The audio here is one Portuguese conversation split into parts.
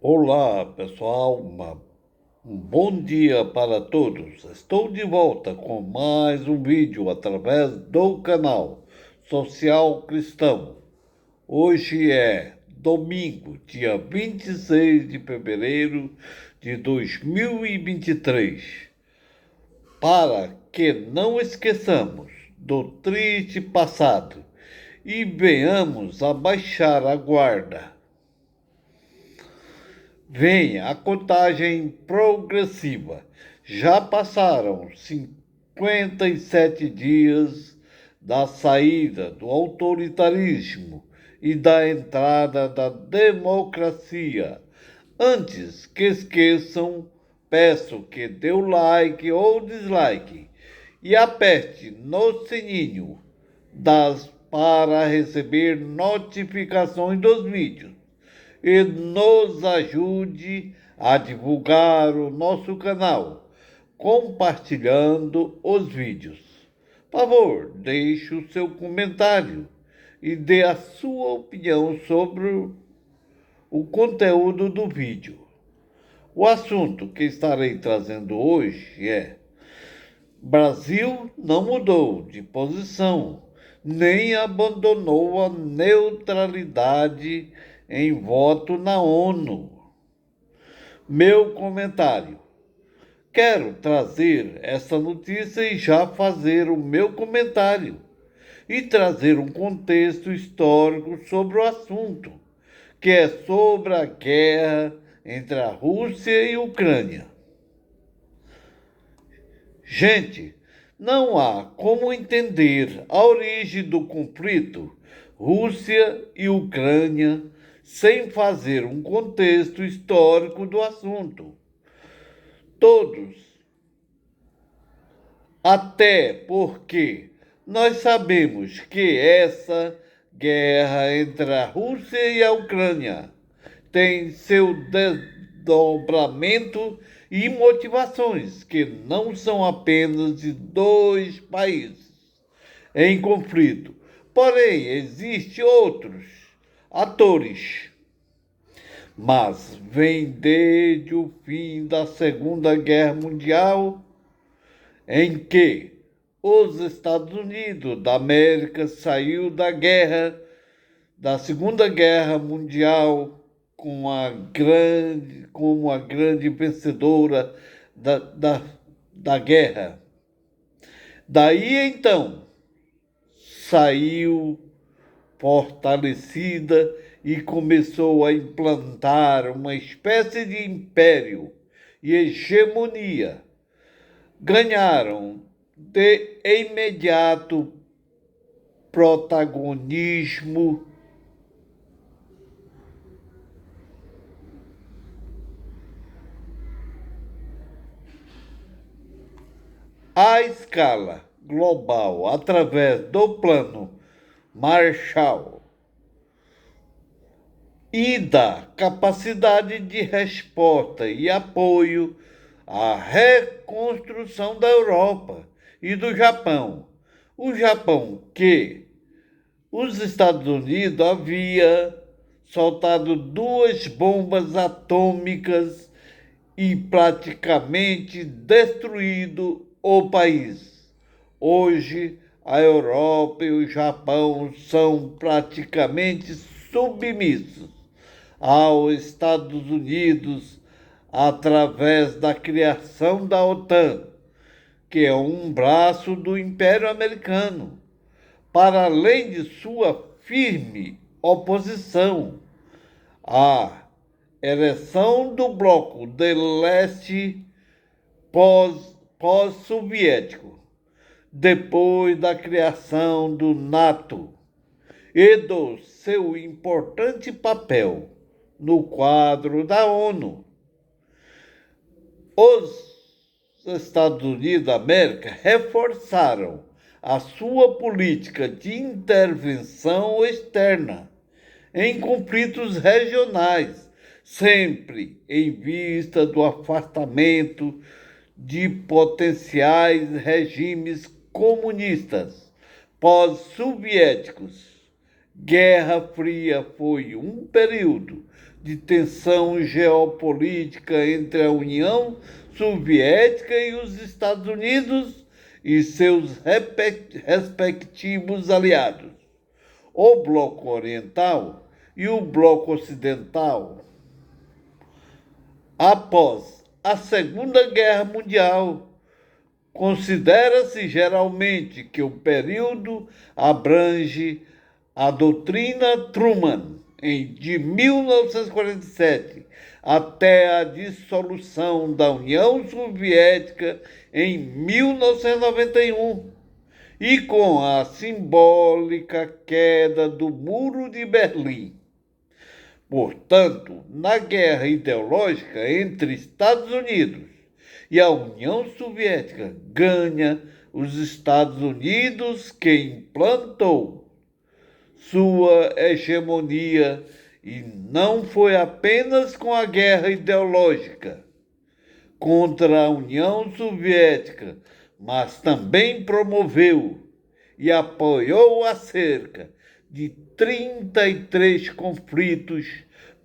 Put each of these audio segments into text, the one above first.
Olá, pessoal. Um bom dia para todos. Estou de volta com mais um vídeo através do canal Social Cristão. Hoje é domingo, dia 26 de fevereiro de 2023. Para que não esqueçamos do triste passado e venhamos a baixar a guarda. Vem a contagem progressiva. Já passaram 57 dias da saída do autoritarismo e da entrada da democracia. Antes que esqueçam, peço que dê o like ou dislike e aperte no sininho para receber notificações dos vídeos e nos ajude a divulgar o nosso canal, compartilhando os vídeos. Por favor, deixe o seu comentário e dê a sua opinião sobre o conteúdo do vídeo. O assunto que estarei trazendo hoje é: Brasil não mudou de posição, nem abandonou a neutralidade em voto na ONU. Meu comentário. Quero trazer essa notícia e já fazer o meu comentário e trazer um contexto histórico sobre o assunto, que é sobre a guerra entre a Rússia e a Ucrânia. Gente, não há como entender a origem do conflito Rússia e Ucrânia sem fazer um contexto histórico do assunto. Todos, até porque nós sabemos que essa guerra entre a Rússia e a Ucrânia tem seu desdobramento e motivações que não são apenas de dois países em conflito. Porém, existem outros atores. Mas vem desde o fim da Segunda Guerra Mundial, em que os Estados Unidos da América saiu da Segunda Guerra Mundial como a grande vencedora da guerra. Daí então saiu fortalecida e começou a implantar uma espécie de império e hegemonia. Ganharam de imediato protagonismo à escala global através do Plano Marshall e da capacidade de resposta e apoio à reconstrução da Europa e do Japão. O Japão que os Estados Unidos havia soltado 2 bombas atômicas e praticamente destruído o país. Hoje, a Europa e o Japão são praticamente submissos aos Estados Unidos através da criação da OTAN, que é um braço do Império Americano, para além de sua firme oposição à ereção do bloco de leste pós-soviético, depois da criação do NATO e do seu importante papel no quadro da ONU. Os Estados Unidos da América reforçaram a sua política de intervenção externa em conflitos regionais, sempre em vista do afastamento de potenciais regimes comunistas pós-soviéticos. Guerra Fria foi um período de tensão geopolítica entre a União Soviética e os Estados Unidos e seus respectivos aliados, o Bloco Oriental e o Bloco Ocidental. Após a Segunda Guerra Mundial, considera-se geralmente que o período abrange a doutrina Truman, de 1947 até a dissolução da União Soviética em 1991, e com a simbólica queda do Muro de Berlim. Portanto, na guerra ideológica entre Estados Unidos e a União Soviética, ganha os Estados Unidos, que implantou sua hegemonia, e não foi apenas com a guerra ideológica contra a União Soviética, mas também promoveu e apoiou a cerca de 33 conflitos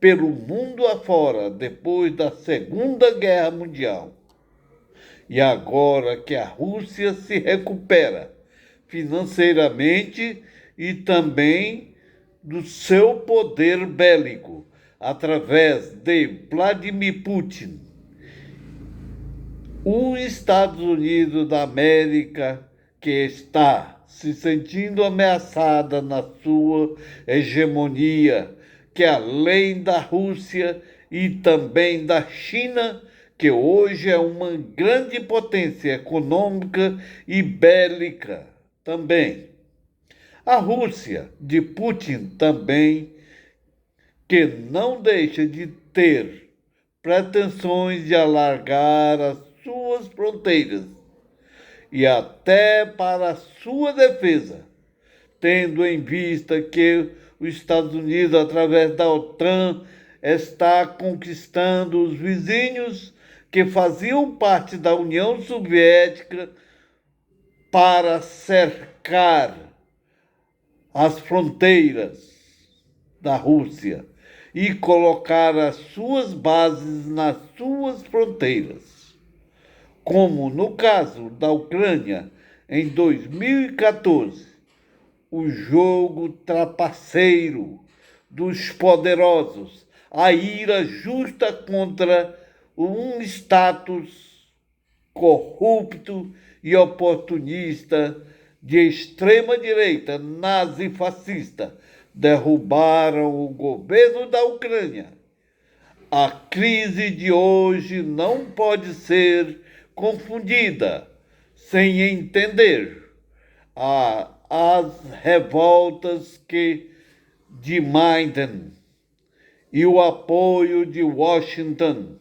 pelo mundo afora depois da Segunda Guerra Mundial. E agora que a Rússia se recupera financeiramente e também do seu poder bélico, através de Vladimir Putin, os Estados Unidos da América, que está se sentindo ameaçada na sua hegemonia, que além da Rússia e também da China, que hoje é uma grande potência econômica e bélica também. A Rússia de Putin também, que não deixa de ter pretensões de alargar as suas fronteiras e até para a sua defesa, tendo em vista que os Estados Unidos, através da OTAN, está conquistando os vizinhos que faziam parte da União Soviética para cercar as fronteiras da Rússia e colocar as suas bases nas suas fronteiras. Como no caso da Ucrânia, em 2014, o jogo trapaceiro dos poderosos, a ira justa contra um status corrupto e oportunista de extrema-direita nazi-fascista derrubaram o governo da Ucrânia. A crise de hoje não pode ser confundida sem entender as revoltas de Maidan e o apoio de Washington,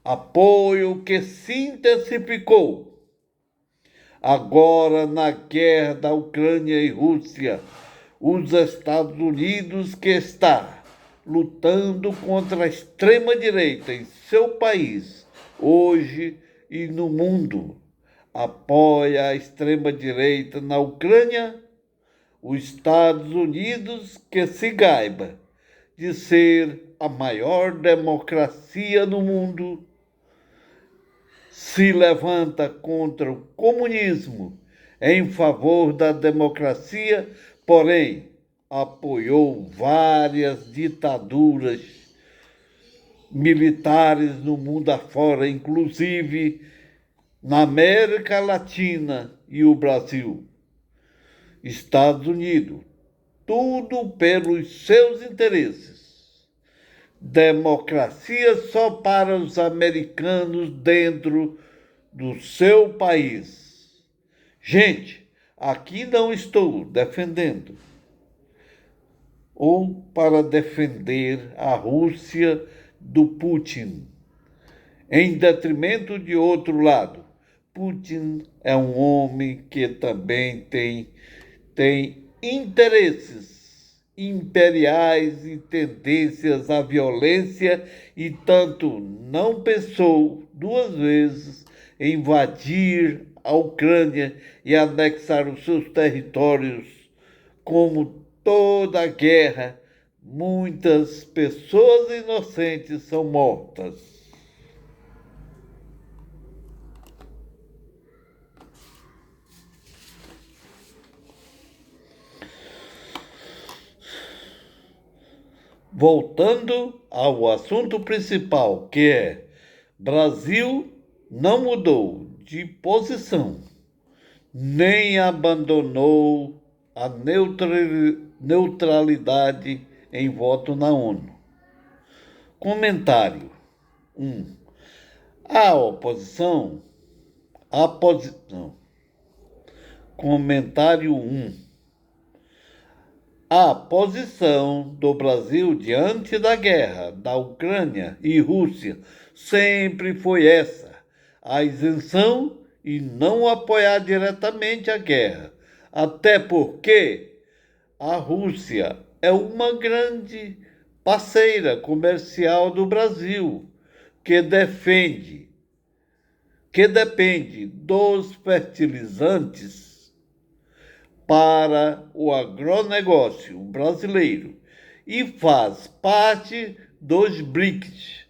apoio que se intensificou agora na guerra da Ucrânia e Rússia. Os Estados Unidos, que está lutando contra a extrema-direita em seu país, hoje e no mundo, apoia a extrema-direita na Ucrânia. Os Estados Unidos, que se gaba de ser a maior democracia no mundo, se levanta contra o comunismo em favor da democracia, porém apoiou várias ditaduras militares no mundo afora, inclusive na América Latina e o Brasil. Estados Unidos, tudo pelos seus interesses. Democracia só para os americanos dentro do seu país. Gente, aqui não estou defendendo ou para defender a Rússia do Putin, em detrimento de outro lado. Putin é um homem que também tem interesses imperiais e tendências à violência, e tanto não pensou duas vezes em invadir a Ucrânia e anexar os seus territórios, como toda a guerra muitas pessoas inocentes são mortas. Voltando ao assunto principal, que é Brasil não mudou de posição, nem abandonou a neutralidade em voto na ONU. Comentário 1. A oposição, não. Comentário 1. A posição do Brasil diante da guerra da Ucrânia e Rússia sempre foi essa: a isenção e não apoiar diretamente a guerra, até porque a Rússia é uma grande parceira comercial do Brasil, que depende dos fertilizantes para o agronegócio brasileiro e faz parte dos BRICS: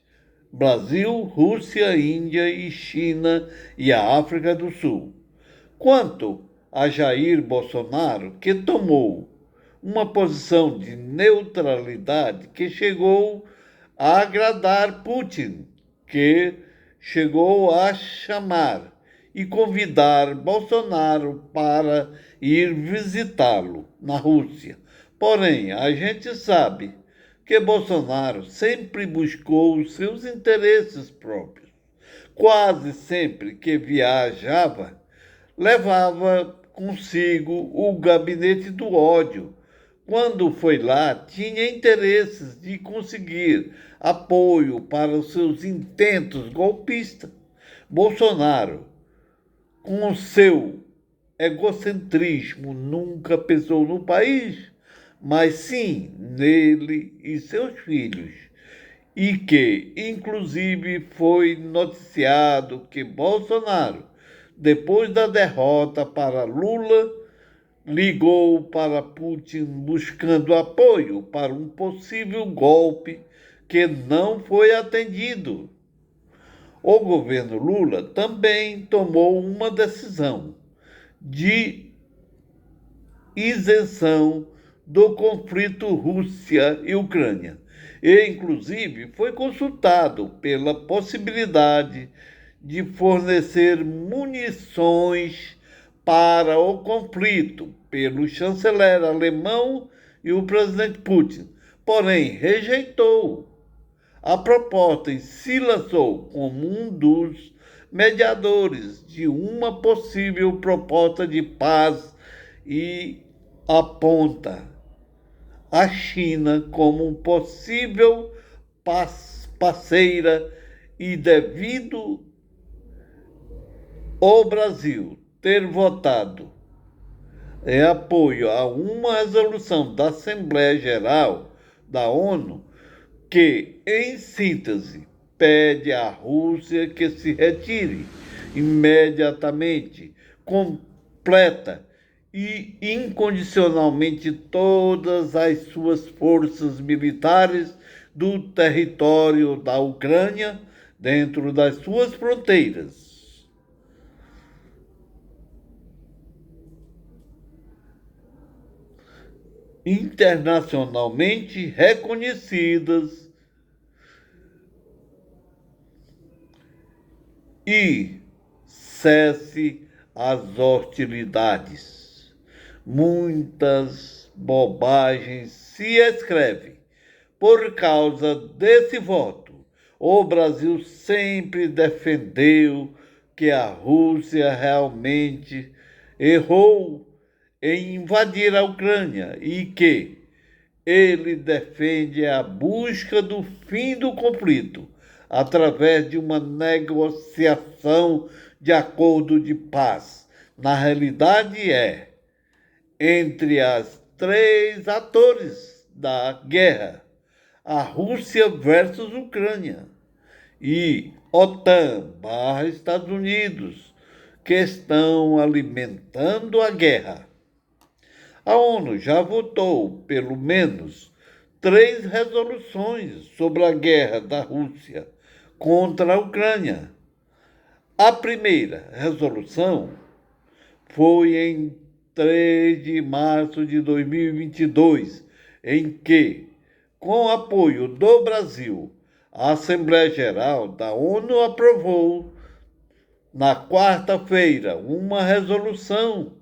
Brasil, Rússia, Índia e China e a África do Sul. Quanto a Jair Bolsonaro, que tomou uma posição de neutralidade que chegou a agradar Putin, que chegou a chamar e convidar Bolsonaro para ir visitá-lo na Rússia. Porém, a gente sabe que Bolsonaro sempre buscou os seus interesses próprios. Quase sempre que viajava, levava consigo o gabinete do ódio. Quando foi lá, tinha interesses de conseguir apoio para os seus intentos golpistas. Bolsonaro, com o seu egocentrismo, nunca pensou no país, mas sim nele e seus filhos. E que, inclusive, foi noticiado que Bolsonaro, depois da derrota para Lula, ligou para Putin buscando apoio para um possível golpe que não foi atendido. O governo Lula também tomou uma decisão de isenção do conflito Rússia e Ucrânia, e inclusive foi consultado pela possibilidade de fornecer munições para o conflito pelo chanceler alemão e o presidente Putin, porém rejeitou a proposta e se lançou como um dos mediadores de uma possível proposta de paz e aponta a China como um possível parceira, e devido o Brasil ter votado em apoio a uma resolução da Assembleia Geral da ONU que, em síntese, pede à Rússia que se retire imediatamente, completa e incondicionalmente todas as suas forças militares do território da Ucrânia dentro das suas fronteiras. Internacionalmente reconhecidas e cesse as hostilidades. Muitas bobagens se escrevem por causa desse voto. O Brasil sempre defendeu que a Rússia realmente errou em invadir a Ucrânia e que ele defende a busca do fim do conflito através de uma negociação de acordo de paz. Na realidade entre as três atores da guerra: a Rússia versus Ucrânia e OTAN/Estados Unidos, que estão alimentando a guerra. A ONU já votou pelo menos 3 resoluções sobre a guerra da Rússia contra a Ucrânia. A primeira resolução foi em 3 de março de 2022, em que, com apoio do Brasil, a Assembleia Geral da ONU aprovou, na quarta-feira, uma resolução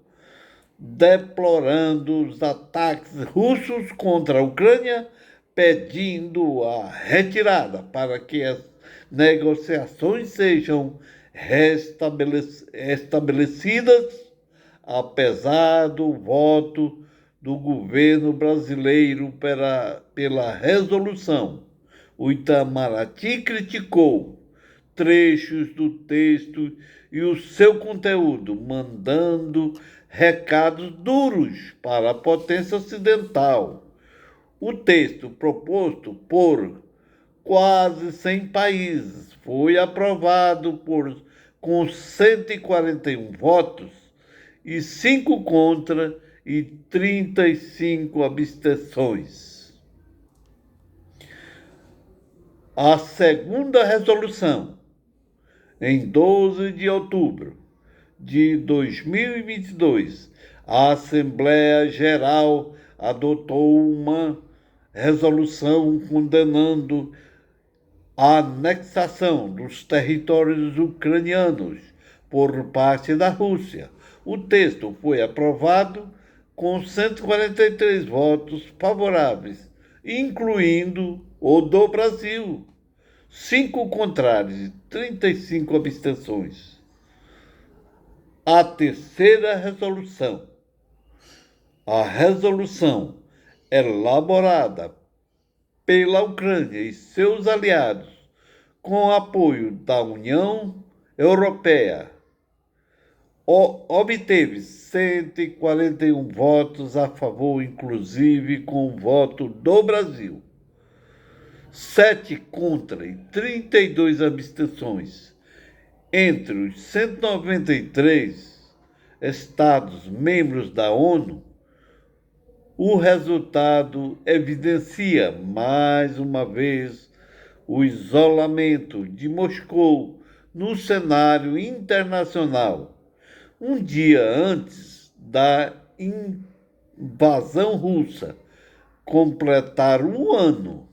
deplorando os ataques russos contra a Ucrânia, pedindo a retirada para que as negociações sejam estabelecidas, apesar do voto do governo brasileiro pela resolução. O Itamaraty criticou trechos do texto e o seu conteúdo, mandando recados duros para a potência ocidental. O texto proposto por quase 100 países foi aprovado com 141 votos e 5 contra e 35 abstenções. A segunda resolução, em 12 de outubro de 2022, a Assembleia Geral adotou uma resolução condenando a anexação dos territórios ucranianos por parte da Rússia. O texto foi aprovado com 143 votos favoráveis, incluindo o do Brasil, 5 contrários e 35 abstenções. A terceira resolução, a resolução elaborada pela Ucrânia e seus aliados, com apoio da União Europeia, obteve 141 votos a favor, inclusive com o voto do Brasil, 7 contra e 32 abstenções. Entre os 193 Estados membros da ONU, o resultado evidencia, mais uma vez, o isolamento de Moscou no cenário internacional, um dia antes da invasão russa completar um ano.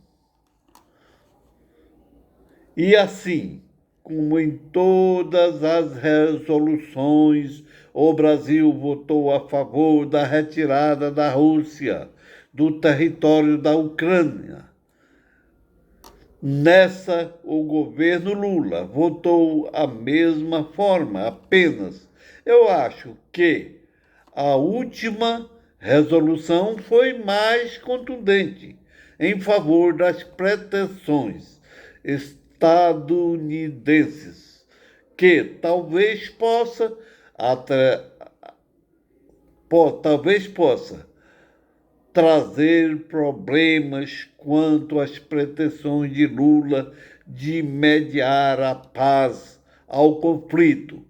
E assim, como em todas as resoluções, o Brasil votou a favor da retirada da Rússia do território da Ucrânia. Nessa, o governo Lula votou a mesma forma, apenas. Eu acho que a última resolução foi mais contundente em favor das pretensões estadunidenses, que talvez possa trazer problemas quanto às pretensões de Lula de mediar a paz ao conflito.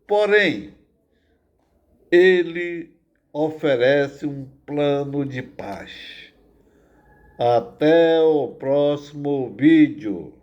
Porém, ele oferece um plano de paz. Até o próximo vídeo.